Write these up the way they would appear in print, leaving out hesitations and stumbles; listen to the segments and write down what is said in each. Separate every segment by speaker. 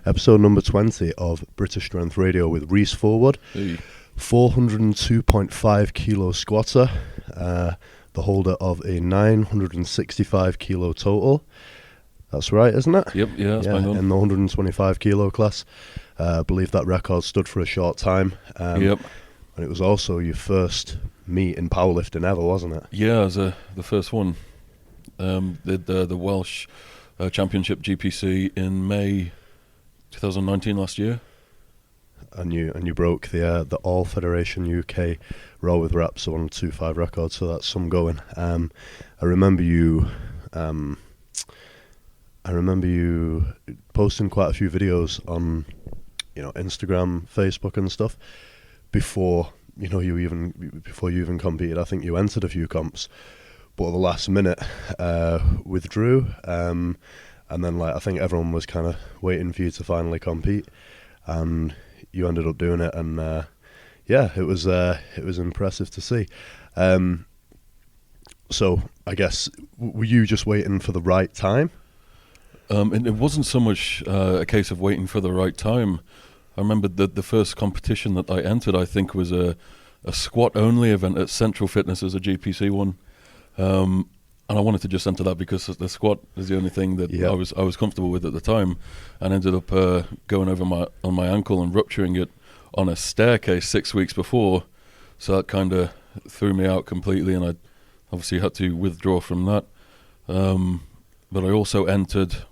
Speaker 1: Episode number 20 of British Strength Radio with Reece Fullwood.
Speaker 2: Hey.
Speaker 1: 402.5 kilo squatter, the holder of a 965 kilo total. That's right, isn't it?
Speaker 2: Yep, yeah, that's bang on.
Speaker 1: In the 125 kilo class. I believe that record stood for a short time.
Speaker 2: Yep.
Speaker 1: And it was also your first meet in powerlifting ever, wasn't it?
Speaker 2: Yeah, it was the first one. Did the Welsh Championship GPC in May 2019 last year.
Speaker 1: And you broke the All Federation UK row with reps 125 record, so that's some going. I remember you posting quite a few videos on, Instagram, Facebook, and stuff before you even competed. I think you entered a few comps, but at the last minute withdrew. And then I think everyone was kind of waiting for you to finally compete, and you ended up doing it, and it was impressive to see. So I guess were you just waiting for the right time?
Speaker 2: And it wasn't so much a case of waiting for the right time. I remember the first competition that I entered, I think, was a squat-only event at Central Fitness as a GPC one. And I wanted to just enter that because the squat is the only thing that I was comfortable with at the time, and ended up going over on my ankle and rupturing it on a staircase 6 weeks before. So that kind of threw me out completely, and I obviously had to withdraw from that. But I also entered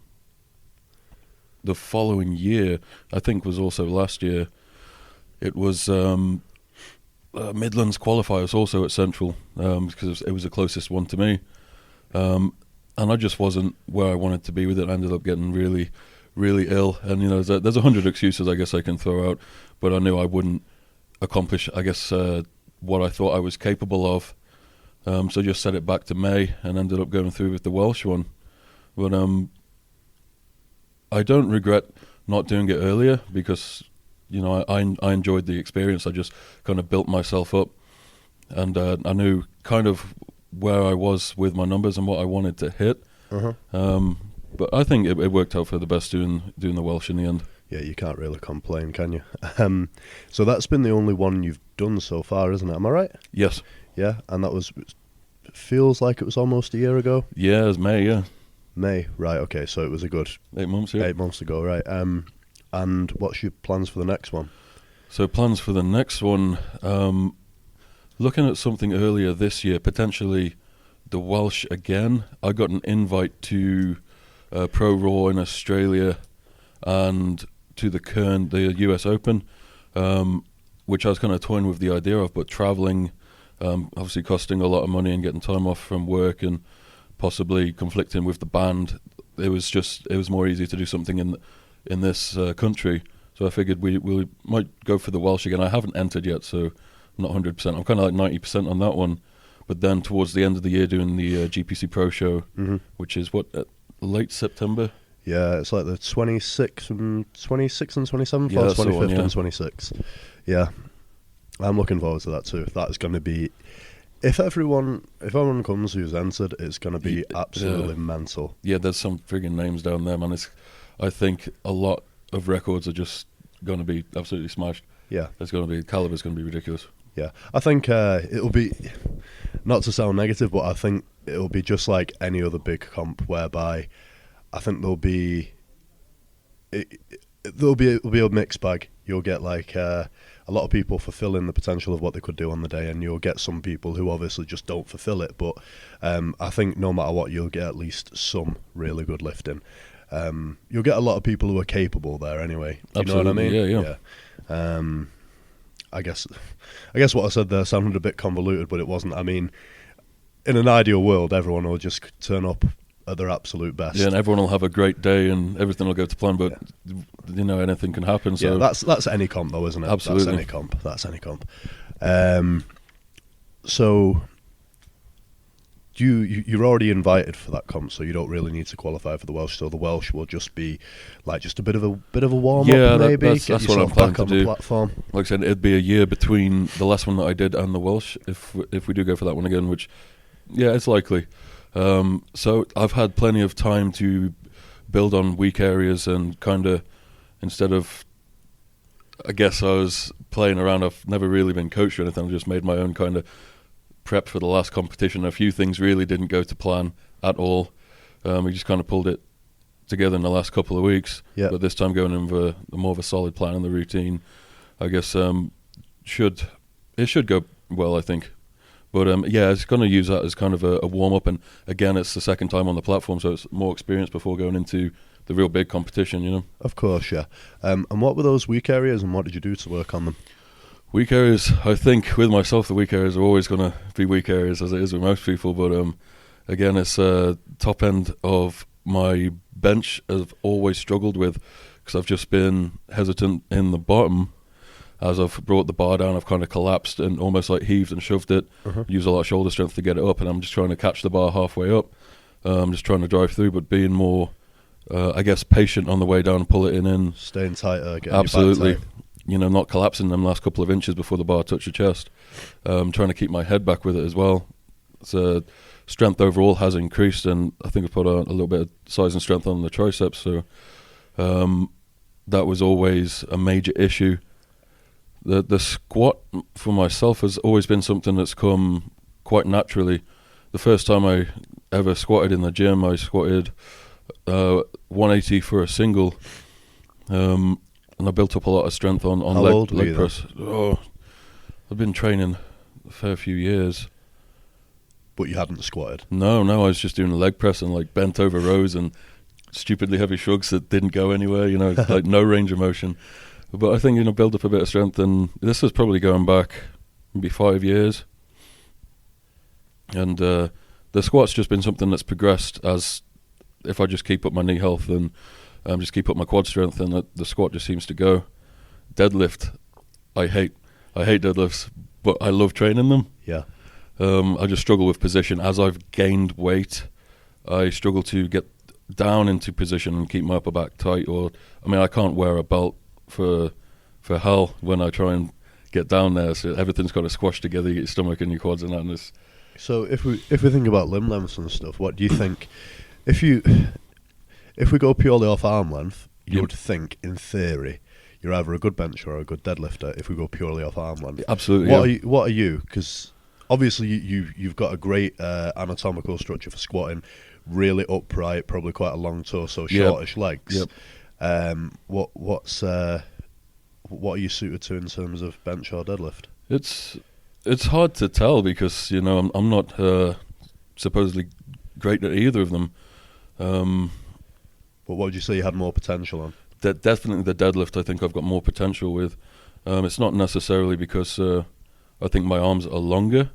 Speaker 2: the following year, I think was also last year. It was Midlands qualifiers also at Central, because it was the closest one to me. And I just wasn't where I wanted to be with it. I ended up getting really, really ill. And, there's 100 excuses I guess I can throw out, but I knew I wouldn't accomplish, I guess, what I thought I was capable of. So just set it back to May and ended up going through with the Welsh one. But I don't regret not doing it earlier because, I enjoyed the experience. I just kind of built myself up, and I knew kind of where I was with my numbers and what I wanted to hit. But I think it worked out for the best doing the Welsh in the end.
Speaker 1: Yeah, you can't really complain, can you? So that's been the only one you've done so far, isn't it? Am I right?
Speaker 2: Yes.
Speaker 1: Yeah, and that feels like it was almost a year ago.
Speaker 2: Yeah, it was May, yeah.
Speaker 1: May, right, okay, so it was a good
Speaker 2: 8 months, yeah.
Speaker 1: 8 months ago, right. And what's your plans for the next one?
Speaker 2: So plans for the next one, looking at something earlier this year, potentially the Welsh again. I got an invite to Pro Raw in Australia and to the US Open, which I was kind of toying with the idea of, but traveling, obviously costing a lot of money and getting time off from work and possibly conflicting with the band, it was more easy to do something in this country. So I figured we might go for the Welsh again. I haven't entered yet, so I'm not 100%. I'm kind of like 90% on that one. But then towards the end of the year doing the GPC Pro Show, which is late September?
Speaker 1: Yeah, it's like the 26th and 27th,
Speaker 2: yeah,
Speaker 1: or 25th
Speaker 2: yeah.
Speaker 1: and 26th. Yeah, I'm looking forward to that too. That's going to be, if everyone comes who's entered, it's going to be absolutely mental. Yeah,
Speaker 2: there's some friggin' names down there, man. I think a lot of records are just going to be absolutely smashed.
Speaker 1: Yeah.
Speaker 2: Caliber's going to be ridiculous.
Speaker 1: Yeah, I think it'll be, not to sound negative, but I think it'll be just like any other big comp, whereby I think it'll be a mixed bag. You'll get a lot of people fulfilling the potential of what they could do on the day, and you'll get some people who obviously just don't fulfill it. But I think no matter what, you'll get at least some really good lifting. You'll get a lot of people who are capable there anyway. You know what I mean?
Speaker 2: Yeah.
Speaker 1: I guess what I said there sounded a bit convoluted, but it wasn't. I mean, in an ideal world, everyone will just turn up at their absolute best.
Speaker 2: Yeah, and everyone will have a great day and everything will go to plan, but anything can happen. So
Speaker 1: yeah, that's any comp though, isn't it?
Speaker 2: Absolutely.
Speaker 1: That's any comp. So you're already invited for that comp, so you don't really need to qualify for the Welsh. So the Welsh will just be just a bit of a warm up, maybe.
Speaker 2: That's what I'm planning to do.
Speaker 1: The platform.
Speaker 2: Like I said, it'd be a year between the last one that I did and the Welsh, if we do go for that one again, which it's likely. So I've had plenty of time to build on weak areas and kind of instead of, I guess I was playing around. I've never really been coached or anything. I just made my own kind of prep for the last competition. A few things really didn't go to plan at all. We just kind of pulled it together in the last couple of weeks.
Speaker 1: Yeah.
Speaker 2: But this time going in with more of a solid plan and the routine, I guess should go well, I think. But yeah, it's going to use that as kind of a warm-up. And again, it's the second time on the platform, so it's more experience before going into the real big competition, you know.
Speaker 1: Of course, yeah. And what were those weak areas, and what did you do to work on them?
Speaker 2: Weak areas, I think with myself, the weak areas are always going to be weak areas, as it is with most people. But again, it's top end of my bench I've always struggled with, because I've just been hesitant in the bottom. As I've brought the bar down, I've kind of collapsed and almost like heaved and shoved it. Use a lot of shoulder strength to get it up, and I'm just trying to catch the bar halfway up. I'm just trying to drive through, but being more, I guess, patient on the way down, pull it in.
Speaker 1: Staying tighter, getting
Speaker 2: absolutely.
Speaker 1: your back tight.
Speaker 2: You know, not collapsing them last couple of inches before the bar touched your chest. Trying to keep my head back with it as well. So strength overall has increased, and I think I've put a little bit of size and strength on the triceps. So that was always a major issue. The squat for myself has always been something that's come quite naturally. The first time I ever squatted in the gym, I squatted 180 for a single, and I built up a lot of strength on leg press. Oh, I've been training a fair few years.
Speaker 1: But you hadn't squatted?
Speaker 2: No, I was just doing leg press and like bent over rows and stupidly heavy shrugs that didn't go anywhere, you know, like no range of motion. But I think, you know, build up a bit of strength, and this is probably going back maybe 5 years. And the squat's just been something that's progressed as if I just keep up my knee health and just keep up my quad strength, and the squat just seems to go. Deadlift, I hate deadlifts, but I love training them.
Speaker 1: Yeah.
Speaker 2: I just struggle with position. As I've gained weight, I struggle to get down into position and keep my upper back tight. I can't wear a belt for hell when I try and get down there. So everything's got to squash together. You get your stomach and your quads and that. And
Speaker 1: so if we think about limb lengths and stuff, what do you think? If we go purely off arm length, you would think, in theory, you're either a good bencher or a good deadlifter. If we go purely off arm length,
Speaker 2: absolutely.
Speaker 1: What are you? Because obviously you've got a great anatomical structure for squatting, really upright, probably quite a long torso, shortish legs.
Speaker 2: Yep.
Speaker 1: What are you suited to in terms of bench or deadlift?
Speaker 2: It's hard to tell, because, you know, I'm not supposedly great at either of them.
Speaker 1: But what would you say you had more potential on?
Speaker 2: Definitely the deadlift, I think I've got more potential with. It's not necessarily because I think my arms are longer.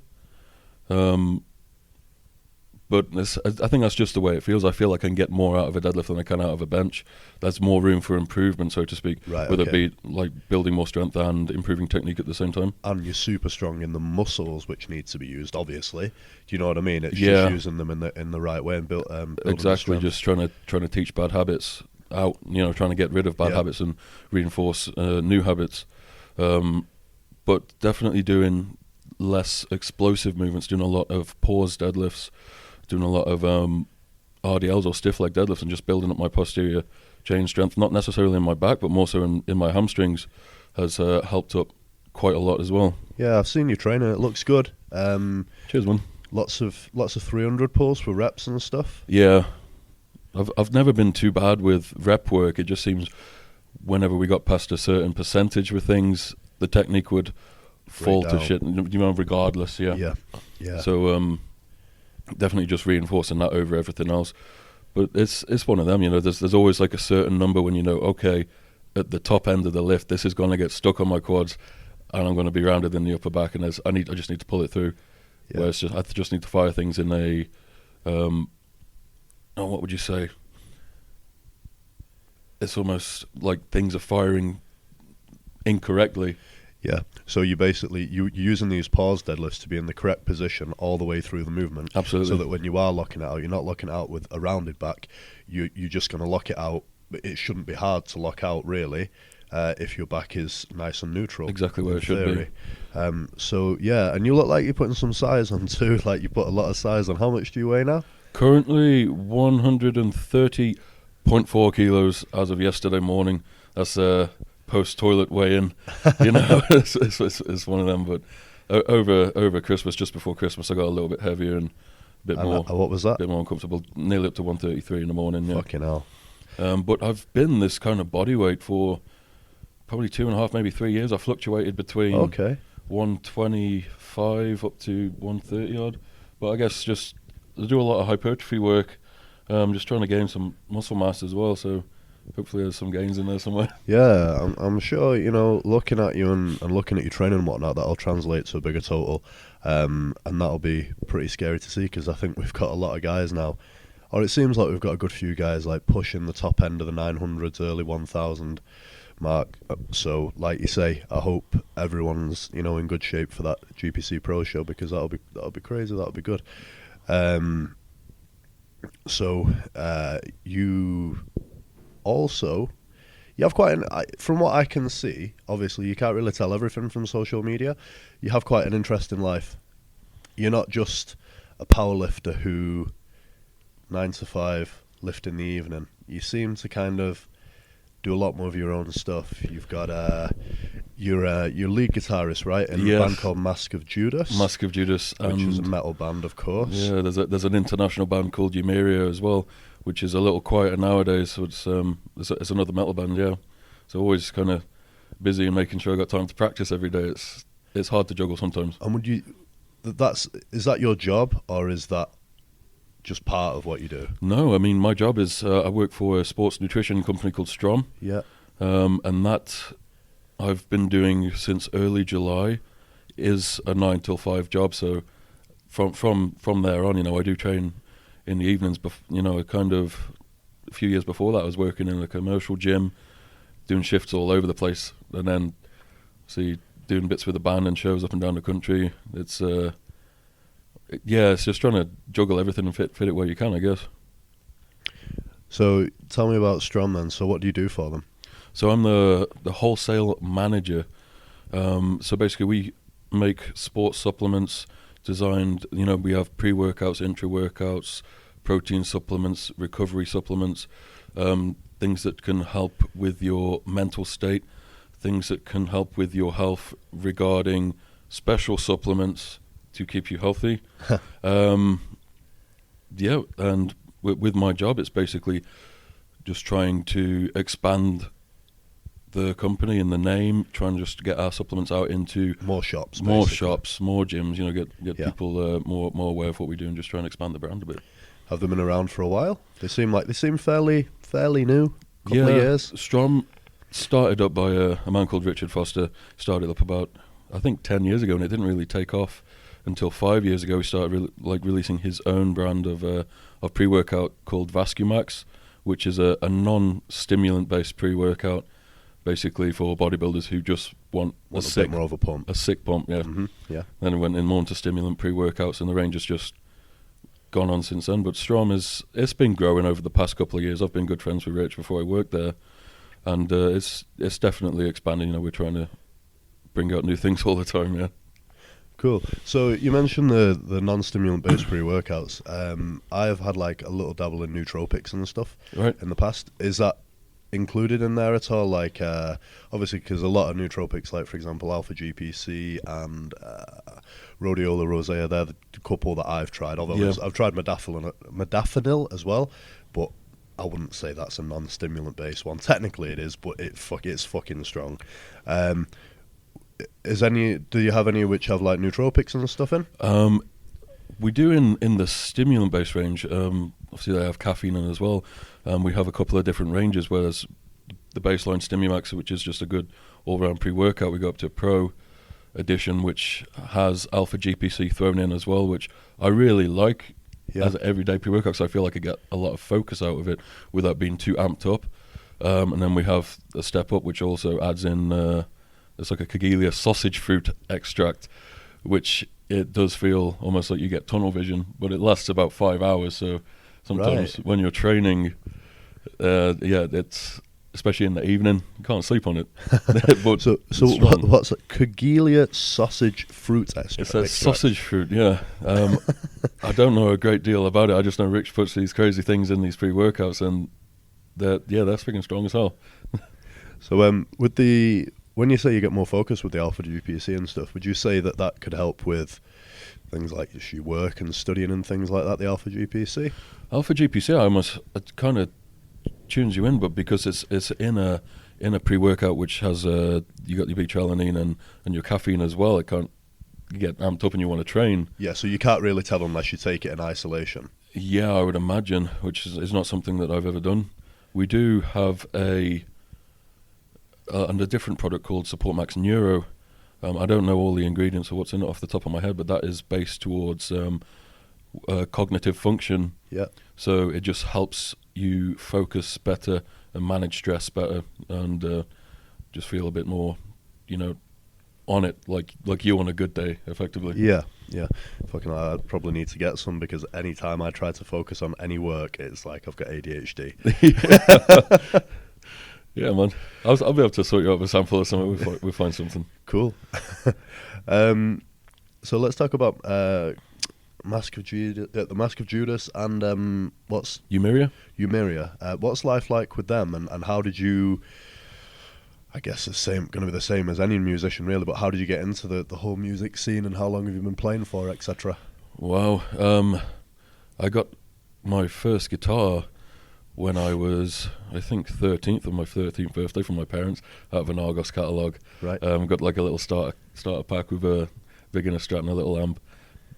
Speaker 2: But I think that's just the way it feels. I feel like I can get more out of a deadlift than I can out of a bench. There's more room for improvement, so to speak.
Speaker 1: Right,
Speaker 2: whether it be like building more strength and improving technique at the same time.
Speaker 1: And you're super strong in the muscles which need to be used, obviously. Do you know what I mean? It's just using them in the right way and building
Speaker 2: exactly. Just trying to teach bad habits out. You know, trying to get rid of bad habits and reinforce new habits. But definitely doing less explosive movements, doing a lot of pause deadlifts, doing a lot of RDLs or stiff leg deadlifts, and just building up my posterior chain strength, not necessarily in my back, but more so in my hamstrings, has helped up quite a lot as well.
Speaker 1: Yeah, I've seen you training. It looks good.
Speaker 2: Cheers, man.
Speaker 1: Lots of 300 pulls for reps and stuff.
Speaker 2: Yeah, I've never been too bad with rep work. It just seems whenever we got past a certain percentage with things, the technique would fall to shit. You know, regardless. Yeah. So definitely just reinforcing that over everything else. But it's one of them, you know, there's always like a certain number when you know, okay, at the top end of the lift, this is going to get stuck on my quads and I'm going to be rounded in the upper back, and I just need to pull it through. Yeah. Whereas I just need to fire things in a, what would you say? It's almost like things are firing incorrectly.
Speaker 1: Yeah, so you're using these pause deadlifts to be in the correct position all the way through the movement.
Speaker 2: Absolutely.
Speaker 1: So that when you are locking it out, you're not locking it out with a rounded back. You're just going to lock it out. It shouldn't be hard to lock out, really, if your back is nice and neutral.
Speaker 2: Exactly where it should be.
Speaker 1: So, yeah, and you look like you're putting some size on too, like you put a lot of size on. How much do you weigh now?
Speaker 2: Currently 130.4 kilos as of yesterday morning. that's a post-toilet weigh-in. You know, it's one of them. But over Christmas, just before Christmas, I got a little bit heavier and a bit more.
Speaker 1: What was that?
Speaker 2: A bit more uncomfortable. Nearly up to 133 in the morning. Yeah.
Speaker 1: Fucking hell.
Speaker 2: But I've been this kind of body weight for probably 2.5, maybe 3 years. I fluctuated between 125 up to 130 odd. But I guess just I do a lot of hypertrophy work. Just trying to gain some muscle mass as well. So hopefully there's some gains in there somewhere.
Speaker 1: Yeah, I'm sure, you know, looking at you and looking at your training and whatnot, that'll translate to a bigger total. And that'll be pretty scary to see, because I think we've got a lot of guys now, or it seems like we've got a good few guys like pushing the top end of the 900s, early 1000 mark. So like you say, I hope everyone's, you know, in good shape for that GPC Pro show, because that'll be crazy. That'll be good. So you also, you have quite from what I can see, obviously you can't really tell everything from social media, you have quite an interesting life. You're not just a powerlifter who 9 to 5 lift in the evening. You seem to kind of do a lot more of your own stuff. You've got you're lead guitarist, right, in a band called Mask of Judas, which is a metal band, of course.
Speaker 2: Yeah, there's an international band called Yumeria as well, which is a little quieter nowadays. So it's another metal band. Yeah, so always kind of busy and making sure I got time to practice every day. It's hard to juggle sometimes.
Speaker 1: And would you? Is that your job, or is that just part of what you do?
Speaker 2: No, I mean my job is I work for a sports nutrition company called Strom.
Speaker 1: Yeah.
Speaker 2: And that I've been doing since early July is a 9 till 5 job. So from there on, you know, I do train in the evenings. You know, kind of a few years before that, I was working in a commercial gym, doing shifts all over the place, and then doing bits with the band and shows up and down the country. It's it's just trying to juggle everything and fit it where you can, I guess.
Speaker 1: So tell me about Strom then. So what do you do for them?
Speaker 2: So I'm the wholesale manager. So basically we make sports supplements designed, you know, we have pre-workouts, intra-workouts, protein supplements, recovery supplements, things that can help with your mental state, things that can help with your health regarding special supplements to keep you healthy. And with my job, it's basically just trying to expand the company and the name, trying just to get our supplements out into
Speaker 1: more shops,
Speaker 2: more gyms. You know, get people more aware of what we do, and just try and expand the brand a bit. Have
Speaker 1: they been around for a while? They seem fairly new. Couple of years.
Speaker 2: Strom started up by a man called Richard Foster. Started up about, I think, 10 years ago, and it didn't really take off until 5 years ago. He started releasing his own brand of pre-workout called Vascumax, which is a non-stimulant based pre-workout, basically for bodybuilders who just want a
Speaker 1: bit more of a pump.
Speaker 2: A sick pump, yeah.
Speaker 1: Mm-hmm, yeah.
Speaker 2: Then it went in more into stimulant pre-workouts, and the range has just gone on since then. But Strom it's been growing over the past couple of years. I've been good friends with Rich before I worked there, and it's definitely expanding. You know, we're trying to bring out new things all the time, yeah.
Speaker 1: Cool. So you mentioned the non-stimulant based pre-workouts. I have had like a little dabble in nootropics and stuff in the past. Is that included in there at all? Like, obviously, because a lot of nootropics, like for example, Alpha GPC and Rhodiola Rosea, they're the couple that I've tried. Although I've tried modafinil as well, but I wouldn't say that's a non-stimulant based one. Technically, it is, but it's fucking strong. Do you have any which have like nootropics and stuff in?
Speaker 2: We do in the stimulant based range. Obviously they have caffeine in as well. We have a couple of different ranges, whereas the baseline Stimumax, which is just a good all round pre-workout, we go up to Pro edition, which has Alpha GPC thrown in as well, which I really like as an everyday pre-workout, because I feel like I get a lot of focus out of it without being too amped up. And then we have a step up, which also adds in it's like a Cagelia sausage fruit extract, which it does feel almost like you get tunnel vision, but it lasts about 5 hours. So sometimes when you're training, it's especially in the evening, you can't sleep on it. But
Speaker 1: so what's it? Cagelia sausage fruit extract?
Speaker 2: It's a sausage fruit, yeah. I don't know a great deal about it. I just know Rich puts these crazy things in these pre-workouts, and that's freaking strong as hell.
Speaker 1: So when you say you get more focused with the Alpha GPC and stuff, would you say that could help with things like just your work and studying and things like that, the Alpha GPC?
Speaker 2: Alpha GPC, it kind of tunes you in, but because it's in a pre-workout which has you got your B-alanine and your caffeine as well, it can't get amped up and you want to train.
Speaker 1: Yeah, so you can't really tell unless you take it in isolation.
Speaker 2: Yeah, I would imagine, which is not something that I've ever done. We do have a different product called Support Max Neuro. I don't know all the ingredients or what's in it off the top of my head, but that is based towards cognitive function.
Speaker 1: Yeah.
Speaker 2: So it just helps you focus better and manage stress better and just feel a bit more, on it, like you on a good day, effectively.
Speaker 1: Yeah. Fucking I probably need to get some, because any time I try to focus on any work, it's like I've got ADHD.
Speaker 2: Yeah, man. I'll be able to sort you out a sample or something. We'll find something.
Speaker 1: Cool. So let's talk about Mask of the Mask of Judas and what's
Speaker 2: Eumeria?
Speaker 1: Eumeria. What's life like with them, and how did you? I guess it's going to be the same as any musician, really. But how did you get into the whole music scene, and how long have you been playing for, etc.?
Speaker 2: Wow. I got my first guitar when I was, I think, 13th on my 13th birthday from my parents out of an Argos catalogue.
Speaker 1: Right.
Speaker 2: Got like a little starter pack with a beginner Strat and a little amp,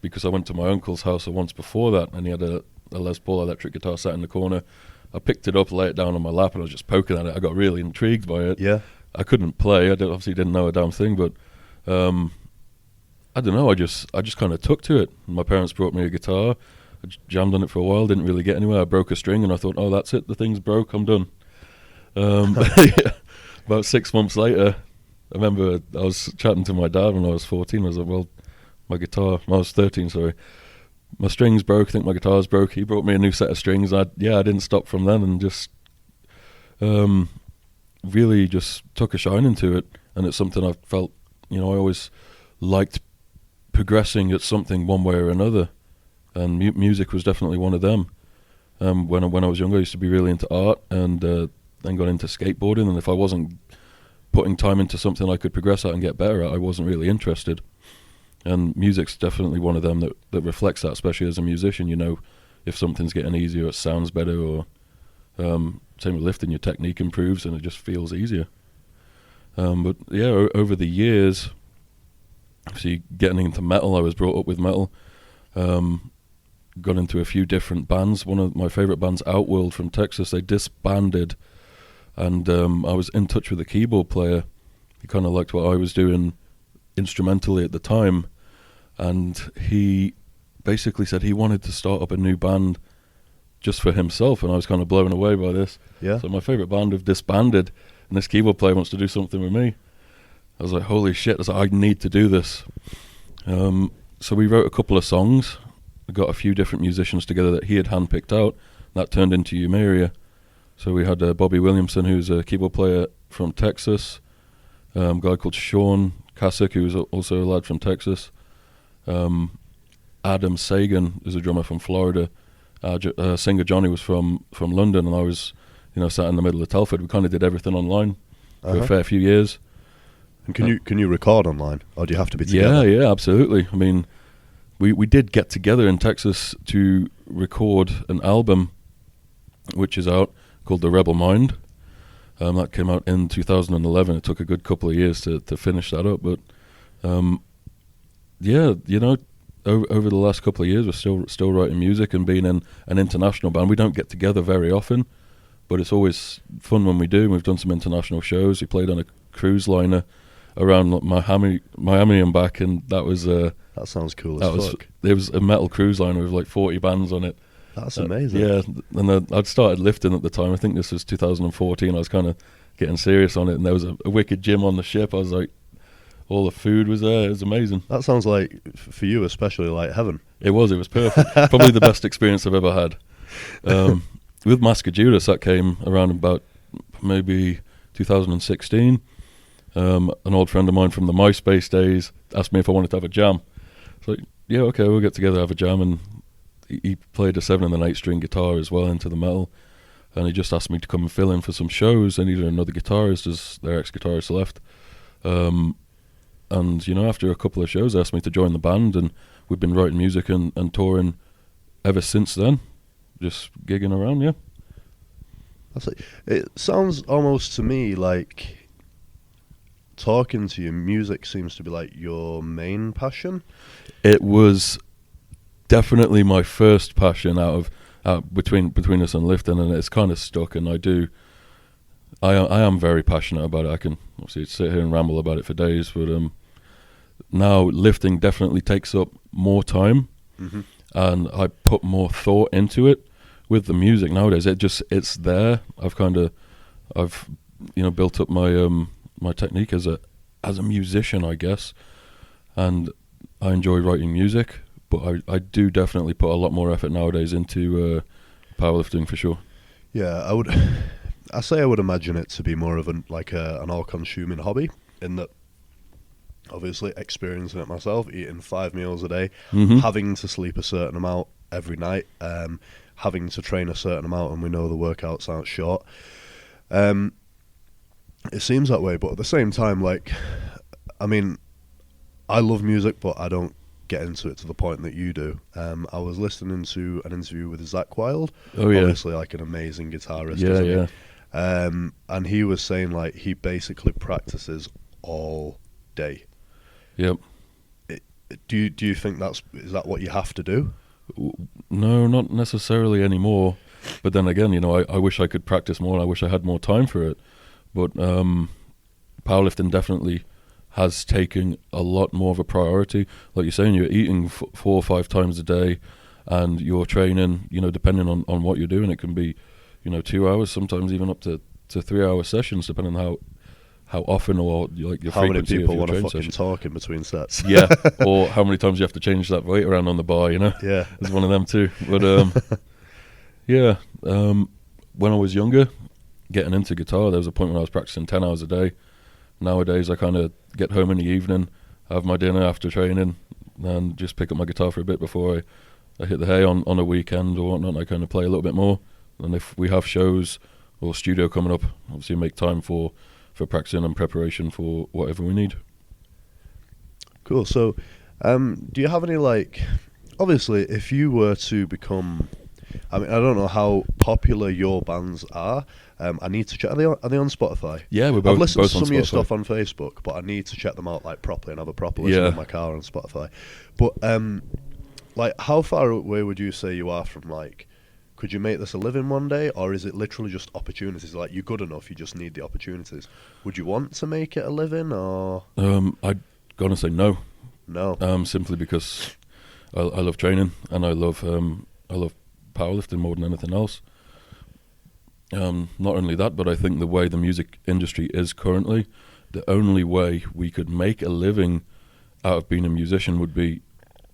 Speaker 2: because I went to my uncle's house once before that, and he had a Les Paul electric guitar sat in the corner. I picked it up, laid it down on my lap, and I was just poking at it. I got really intrigued by it.
Speaker 1: Yeah.
Speaker 2: I couldn't play. I obviously didn't know a damn thing, but I don't know. I just kind of took to it. My parents brought me a guitar. I jammed on it for a while. Didn't really get anywhere. I broke a string, and I thought, oh, that's it. The thing's broke. I'm done. Yeah. About 6 months later, I remember I was chatting to my dad when I was 14. I was like, well, my guitar. I was 13. Sorry. My strings broke. I think my guitar's broke. He brought me a new set of strings. I didn't stop from then, and just really just took a shine into it. And it's something I felt, I always liked progressing at something one way or another. And music was definitely one of them. When I was younger, I used to be really into art, and then got into skateboarding. And if I wasn't putting time into something I could progress at and get better at, I wasn't really interested. And music's definitely one of them that reflects that, especially as a musician. If something's getting easier, it sounds better, or same with lifting, your technique improves and it just feels easier. But yeah, over the years, see, getting into metal, I was brought up with metal. Got into a few different bands. One of my favourite bands, Outworld from Texas, they disbanded, and I was in touch with a keyboard player. He kind of liked what I was doing instrumentally at the time, and he basically said he wanted to start up a new band just for himself, and I was kind of blown away by this.
Speaker 1: Yeah.
Speaker 2: So my favourite band have disbanded, and this keyboard player wants to do something with me. I was like, holy shit, I was like, I need to do this. So we wrote a couple of songs. We got a few different musicians together that he had handpicked out. That turned into Eumeria. So we had Bobby Williamson, who's a keyboard player from Texas, a guy called Sean Kasich, who's also a lad from Texas. Adam Sagan is a drummer from Florida. Singer Johnny was from London, and I was, sat in the middle of Telford. We kind of did everything online for a fair few years.
Speaker 1: And can you record online, or do you have to be together?
Speaker 2: Yeah, absolutely. I mean, we did get together in Texas to record an album, which is out, called The Rebel Mind. That came out in 2011. It took a good couple of years to finish that up, but over the last couple of years, we're still writing music and being in an international band. We don't get together very often, but it's always fun when we do. We've done some international shows. We played on a cruise liner around Miami and back, and that was
Speaker 1: that sounds cool as fuck.
Speaker 2: There was a metal cruise liner with like 40 bands on it.
Speaker 1: That's amazing.
Speaker 2: Yeah, and I'd started lifting at the time. I think this was 2014. I was kind of getting serious on it, and there was a wicked gym on the ship. I was like, all the food was there. It was amazing.
Speaker 1: That sounds like, for you especially, like heaven.
Speaker 2: It was perfect. Probably the best experience I've ever had. With Mask of Judas, that came around about maybe 2016. An old friend of mine from the MySpace days asked me if I wanted to have a jam. So, yeah, okay, we'll get together, have a jam, and he played a 7 and an 8 string guitar as well into the metal. and he just asked me to come and fill in for some shows. They needed another guitarist as their ex-guitarist left. And, you know, after a couple of shows, they asked me to join the band, and we've been writing music and touring ever since then. Just gigging around, yeah.
Speaker 1: It sounds almost to me like talking to you, music seems to be like your main passion.
Speaker 2: It was definitely my first passion out between us and lifting, and it's kind of stuck. And I am very passionate about it. I can obviously sit here and ramble about it for days, but now lifting definitely takes up more time, and I put more thought into it. With the music nowadays, it's there. I've built up my my technique as a musician, I guess, and I enjoy writing music. But I do definitely put a lot more effort nowadays into powerlifting for sure.
Speaker 1: Yeah, I would imagine it to be more of an all-consuming hobby, in that obviously experiencing it myself, eating 5 meals a day, having to sleep a certain amount every night, having to train a certain amount, and we know the workouts aren't short. It seems that way, but at the same time, like, I mean, I love music, but I don't get into it to the point that you do. I was listening to an interview with Zach Wilde, obviously like an amazing guitarist, isn't he? And he was saying like he basically practices all day.
Speaker 2: Yep.
Speaker 1: Do you think is that what you have to do?
Speaker 2: No, not necessarily anymore. But then again, you know, I wish I could practice more. I wish I had more time for it. But powerlifting definitely has taken a lot more of a priority. Like you're saying, you're eating 4 or 5 times a day, and you're training, you know, depending on what you're doing. It can be, you know, 2 hours, sometimes even up to 3-hour sessions, depending on how often or like your
Speaker 1: how many
Speaker 2: frequency
Speaker 1: people
Speaker 2: of your
Speaker 1: want to
Speaker 2: training
Speaker 1: fucking
Speaker 2: session.
Speaker 1: talk in between sets.
Speaker 2: Yeah, or how many times you have to change that weight around on the bar, you know?
Speaker 1: Yeah.
Speaker 2: It's one of them too. But yeah, when I was younger, getting into guitar, there was a point when I was practicing 10 hours a day. Nowadays, I kind of get home in the evening, have my dinner after training, and just pick up my guitar for a bit before I hit the hay on a weekend or whatnot. I kind of play a little bit more. And if we have shows or studio coming up, obviously make time for practicing and preparation for whatever we need.
Speaker 1: Cool. So, do you have any, like, obviously, if you were to become, I mean, I don't know how popular your bands are. I need to check. Are they on Spotify?
Speaker 2: Yeah, we're both.
Speaker 1: I've listened
Speaker 2: both
Speaker 1: to
Speaker 2: on
Speaker 1: some of your
Speaker 2: Spotify.
Speaker 1: stuff on Facebook, but I need to check them out like properly and have a proper listen in my car on Spotify. But like, how far away would you say you are from, like, could you make this a living one day, or is it literally just opportunities? Like, you're good enough, you just need the opportunities. Would you want to make it a living, or?
Speaker 2: I'd gonna say no.
Speaker 1: No.
Speaker 2: Simply because I love training, and I love powerlifting more than anything else. Not only that, but I think the way the music industry is currently, the only way we could make a living out of being a musician would be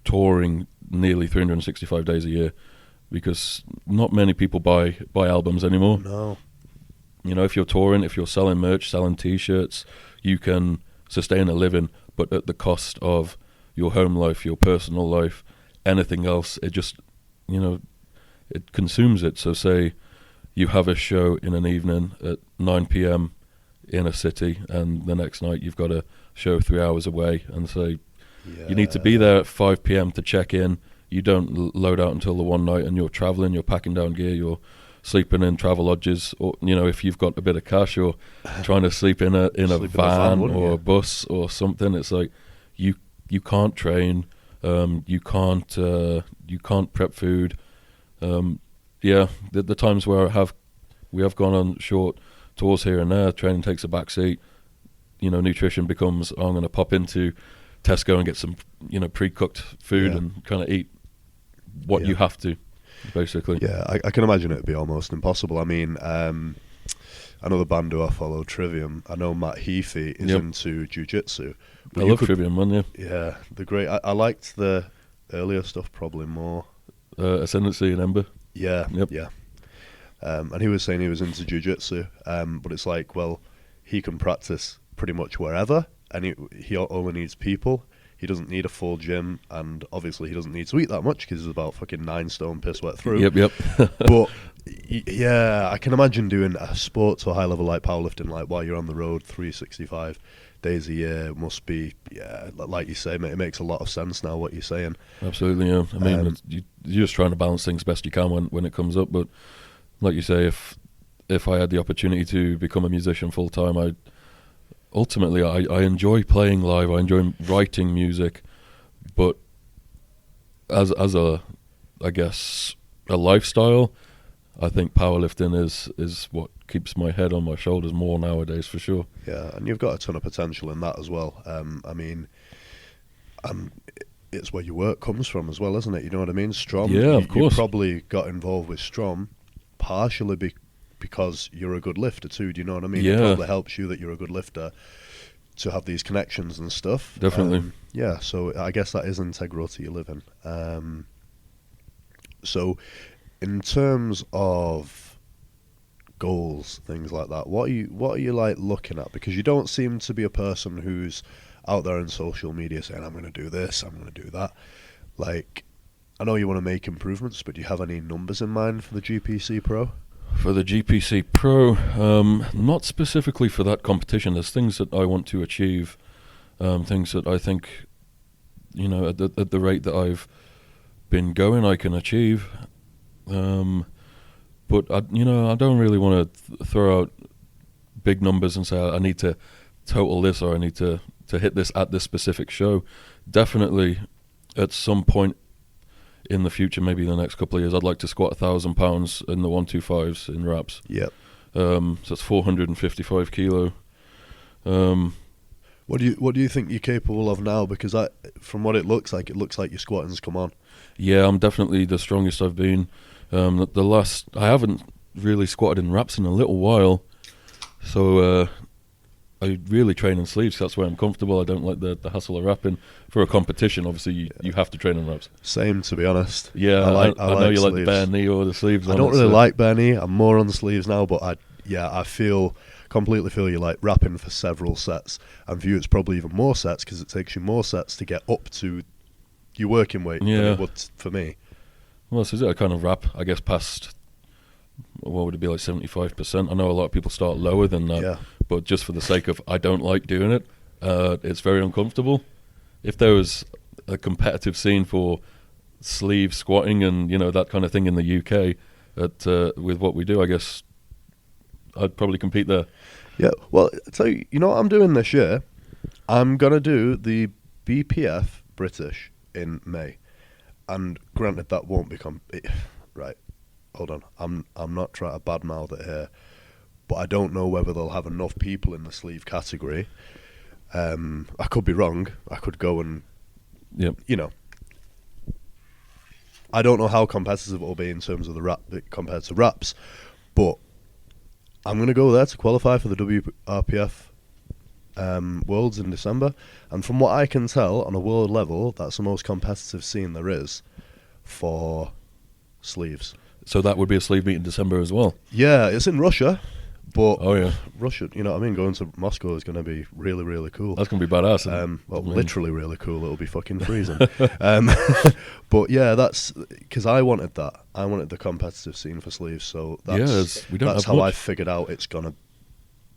Speaker 2: touring nearly 365 days a year, because not many people buy albums anymore.
Speaker 1: No.
Speaker 2: You know, if you're touring, if you're selling merch, selling T-shirts, you can sustain a living, but at the cost of your home life, your personal life, anything else, it just, you know, it consumes it. So say you have a show in an evening at 9 p.m. in a city, and the next night you've got a show 3 hours away, and say you need to be there at 5 p.m. to check in. You don't load out until the one night, and you're traveling, you're packing down gear, you're sleeping in travel lodges, or, you know, if you've got a bit of cash, you're trying to sleep in a van or a bus or something. It's like you can't train, you can't prep food. The times where we have gone on short tours here and there, training takes a back seat. You know, nutrition becomes, I'm going to pop into Tesco and get some, you know, pre-cooked food and kind of eat what you have to, basically.
Speaker 1: Yeah, I can imagine it would be almost impossible. I mean, another band who I follow, Trivium, I know Matt Heafy is into jiu-jitsu.
Speaker 2: I love Trivium, man, yeah.
Speaker 1: Yeah, they're great. I liked the earlier stuff probably more.
Speaker 2: Ascendancy and Ember.
Speaker 1: Yeah, yeah. And he was saying he was into jiu-jitsu, but it's like, well, he can practice pretty much wherever, and he only needs people. He doesn't need a full gym, and obviously he doesn't need to eat that much because he's about fucking 9 stone piss wet through.
Speaker 2: Yep.
Speaker 1: But yeah, I can imagine doing a sport to a high level like powerlifting, like while you're on the road 365 days a year, must be, yeah, like you say, it makes a lot of sense now what you're saying.
Speaker 2: Absolutely, yeah. I mean, you're just trying to balance things best you can when it comes up. But like you say, if I had the opportunity to become a musician full time, I enjoy playing live. I enjoy writing music, but as a, I guess, a lifestyle, I think powerlifting is what keeps my head on my shoulders more nowadays, for sure.
Speaker 1: Yeah, and you've got a ton of potential in that as well. I mean, it's where your work comes from as well, isn't it? You know what I mean? Strom.
Speaker 2: Yeah, of course.
Speaker 1: You probably got involved with Strom partially because you're a good lifter too. Do you know what I mean?
Speaker 2: Yeah.
Speaker 1: It probably helps you that you're a good lifter to have these connections and stuff.
Speaker 2: Definitely.
Speaker 1: Yeah, so I guess that is integral to your living. So in terms of goals, things like that, what are you like looking at? Because you don't seem to be a person who's out there in social media saying, I'm going to do this, I'm going to do that. Like, I know you want to make improvements, but do you have any numbers in mind for the GPC Pro?
Speaker 2: For the GPC Pro, not specifically for that competition. There's things that I want to achieve, things that I think, you know, at the rate that I've been going, I can achieve. But I don't really want to throw out big numbers and say I need to total this or I need to hit this at this specific show. Definitely, at some point in the future, maybe the next couple of years, I'd like to squat 1,000 pounds in the 125s in reps.
Speaker 1: Yep.
Speaker 2: So that's 455 kilo.
Speaker 1: What do you think you're capable of now? Because from what it looks like your squatting's come on.
Speaker 2: Yeah, I'm definitely the strongest I've been. I haven't really squatted in reps in a little while, so I really train in sleeves. That's where I'm comfortable. I don't like the hassle of rapping. For a competition, obviously, you have to train in reps.
Speaker 1: Same, to be honest.
Speaker 2: Yeah, I know you
Speaker 1: sleeves.
Speaker 2: like the bare knee or the sleeves.
Speaker 1: I don't really like bare knee. I'm more on the sleeves now, but I completely feel you like rapping for several sets. And for you, it's probably even more sets because it takes you more sets to get up to your working weight than it would for me.
Speaker 2: Well, this is it. I kind of rap, I guess, past, what would it be, like 75%? I know a lot of people start lower than that, but just for the sake of I don't like doing it, it's very uncomfortable. If there was a competitive scene for sleeve squatting and, you know, that kind of thing in the UK with what we do, I guess I'd probably compete there.
Speaker 1: Yeah, well, so you know what I'm doing this year? I'm going to do the BPF British in May. And granted, that won't become right. Hold on, I'm not trying to badmouth it here, but I don't know whether they'll have enough people in the sleeve category. I could be wrong. I could go and, you know, I don't know how competitive it will be in terms of the rap compared to raps, but I'm going to go there to qualify for the WRPF Worlds in December, and from what I can tell, on a world level, that's the most competitive scene there is for sleeves.
Speaker 2: So that would be a sleeve meet in December as well?
Speaker 1: Yeah, it's in Russia, but
Speaker 2: oh yeah,
Speaker 1: Russia, you know what I mean, going to Moscow is going to be really, really cool.
Speaker 2: That's going to be badass.
Speaker 1: Literally really cool. It'll be fucking freezing. But yeah, that's because I wanted that. I wanted the competitive scene for sleeves, so that's how I figured out it's going to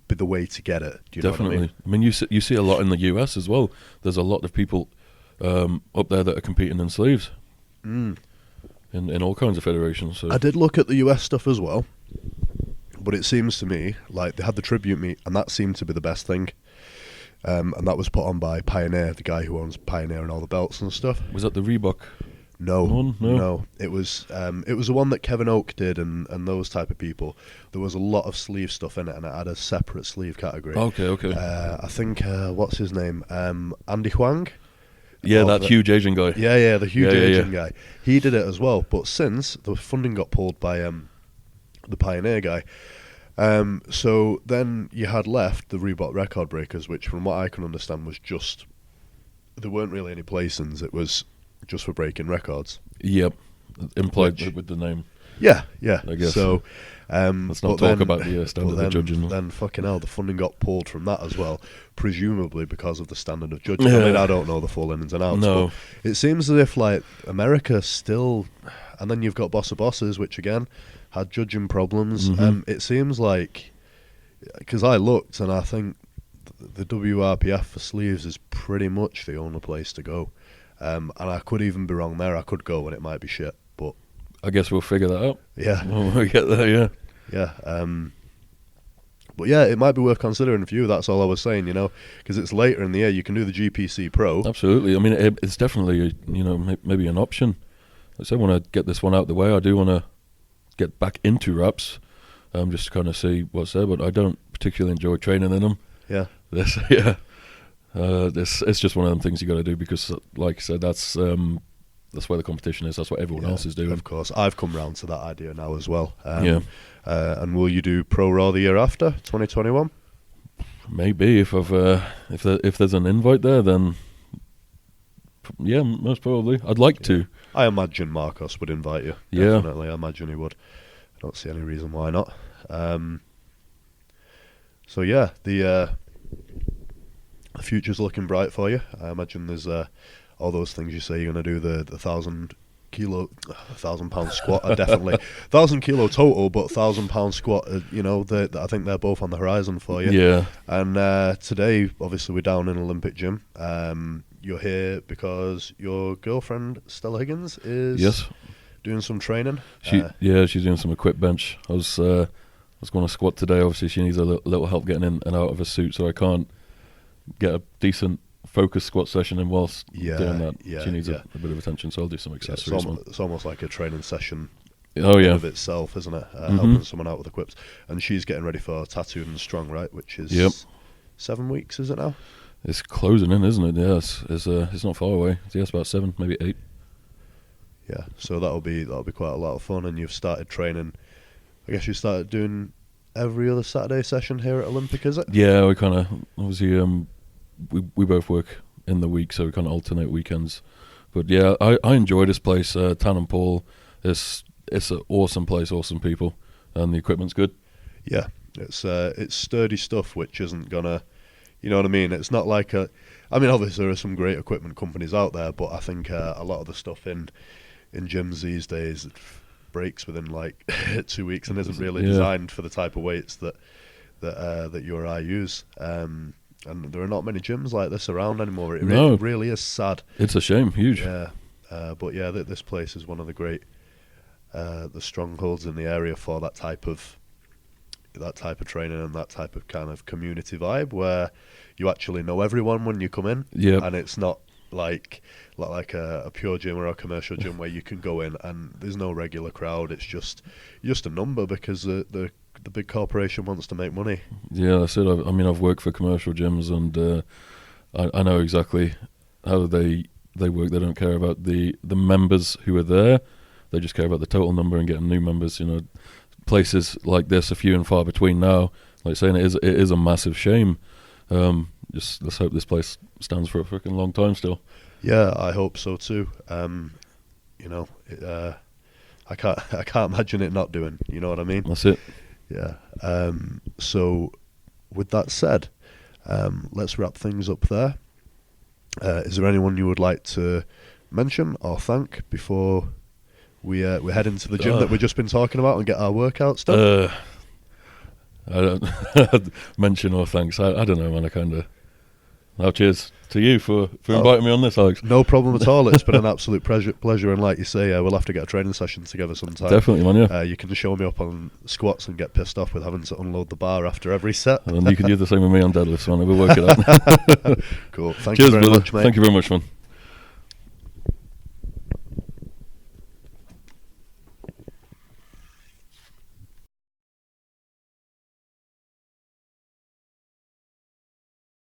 Speaker 1: be the way to get it. Do you
Speaker 2: Definitely.
Speaker 1: know what I mean?
Speaker 2: You see a lot in the US as well. There's a lot of people up there that are competing in sleeves in all kinds of federations. So
Speaker 1: I did look at the US stuff as well, but it seems to me like they had the tribute meet, and that seemed to be the best thing. And that was put on by Pioneer, the guy who owns Pioneer and all the belts and stuff.
Speaker 2: Was that the Reebok?
Speaker 1: No. It was the one that Kevin Oak did and those type of people. There was a lot of sleeve stuff in it, and it had a separate sleeve category.
Speaker 2: Okay.
Speaker 1: I think what's his name? Andy Huang.
Speaker 2: Yeah, that huge Asian guy.
Speaker 1: Yeah, the huge Asian guy. He did it as well, but since the funding got pulled by the Pioneer guy, so then you had left the Reebok Record Breakers, which from what I can understand was just, there weren't really any placings. It was just for breaking records.
Speaker 2: Yep, implied with the name.
Speaker 1: Yeah.
Speaker 2: I guess.
Speaker 1: So
Speaker 2: let's not talk about the standard of judging.
Speaker 1: Then fucking hell, the funding got pulled from that as well, presumably because of the standard of judging.
Speaker 2: Yeah.
Speaker 1: I mean, I don't know the full ins and outs.
Speaker 2: No.
Speaker 1: But it seems as if like America still, and then you've got Boss of Bosses, which again had judging problems. It seems like, because I looked and I think the WRPF for sleeves is pretty much the only place to go. And I could even be wrong there. I could go and it might be shit, but
Speaker 2: I guess we'll figure that out.
Speaker 1: yeah.
Speaker 2: When we get there, yeah.
Speaker 1: Yeah. But yeah, it might be worth considering for you. That's all I was saying, because it's later in the year. You can do the GPC Pro.
Speaker 2: Absolutely. I mean, it's definitely, maybe an option. I want to get this one out the way. I do want to get back into reps, just to kind of see what's there, but I don't particularly enjoy training in them.
Speaker 1: Yeah.
Speaker 2: It's just one of them things you got to do because, like I said, that's where the competition is. That's what everyone else is doing.
Speaker 1: Of course, I've come round to that idea now as well.
Speaker 2: Yeah.
Speaker 1: And will you do Pro Raw the year after 2021?
Speaker 2: Maybe if there's an invite there, then yeah, most probably. I'd like to.
Speaker 1: I imagine Marcos would invite you.
Speaker 2: Yeah.
Speaker 1: Definitely, I imagine he would. I don't see any reason why not. So yeah, the future's looking bright for you. I imagine there's all those things you say you're going to do, the 1,000 pound squat are definitely 1,000 kilo total, but 1,000 pound squat, I think they're both on the horizon for you.
Speaker 2: Yeah.
Speaker 1: And today, obviously, we're down in Olympic Gym. You're here because your girlfriend Stella Higgins is doing some training.
Speaker 2: She's doing some equip bench. I was going to squat today. Obviously, she needs a little help getting in and out of a suit, so I can't get a decent focus squat session in whilst doing that. She needs a bit of attention, so I'll do some accessories.
Speaker 1: It's almost like a training session
Speaker 2: of
Speaker 1: itself, isn't it? Helping someone out with equips. And she's getting ready for Tattooed and Strong, right? Which is 7 weeks, is it now?
Speaker 2: It's closing in, isn't it? Yeah, it's not far away. It's about 7, maybe 8.
Speaker 1: Yeah, so that'll be quite a lot of fun. And you've started training. I guess you started doing every other Saturday session here at Olympic, is it?
Speaker 2: Yeah, we kind of obviously we both work in the week, so we kind of alternate weekends. But yeah, I enjoy this place. Tan and Paul, it's an awesome place, awesome people, and the equipment's good.
Speaker 1: Yeah, it's sturdy stuff, which isn't gonna, you know what I mean. It's not like obviously there are some great equipment companies out there, but I think a lot of the stuff in gyms these days breaks within like 2 weeks and isn't really designed for the type of weights that you or I use. And there are not many gyms like this around anymore. It really is sad.
Speaker 2: It's a shame, huge.
Speaker 1: Yeah, but yeah, this place is one of the great the strongholds in the area for that type of training and that type of kind of community vibe where you actually know everyone when you come in.
Speaker 2: Yeah,
Speaker 1: and it's not like a pure gym or a commercial gym where you can go in and there's no regular crowd. It's just a number because the big corporation wants to make money.
Speaker 2: Yeah, that's it. I've worked for commercial gyms and I know exactly how they work. They don't care about the members who are there. They just care about the total number and getting new members. Places like this are few and far between now. Like saying, it is a massive shame. Just let's hope this place stands for a freaking long time still.
Speaker 1: Yeah, I hope so too. I can't imagine it not doing. You know what I mean?
Speaker 2: That's it.
Speaker 1: Yeah. So, with that said, let's wrap things up there. Is there anyone you would like to mention or thank before we head into the gym that we've just been talking about and get our workouts done?
Speaker 2: I don't mention or thanks. I don't know, man. Cheers to you for inviting me on this, Alex.
Speaker 1: No problem at all. It's been an absolute pleasure, and like you say, we'll have to get a training session together sometime.
Speaker 2: Definitely, man. Yeah.
Speaker 1: You can show me up on squats and get pissed off with having to unload the bar after every set.
Speaker 2: And you can do the same with me on deadlifts, man. We'll work it out.
Speaker 1: Cool.
Speaker 2: Cheers,
Speaker 1: you very
Speaker 2: brother.
Speaker 1: much, mate.
Speaker 2: Thank you very much, man.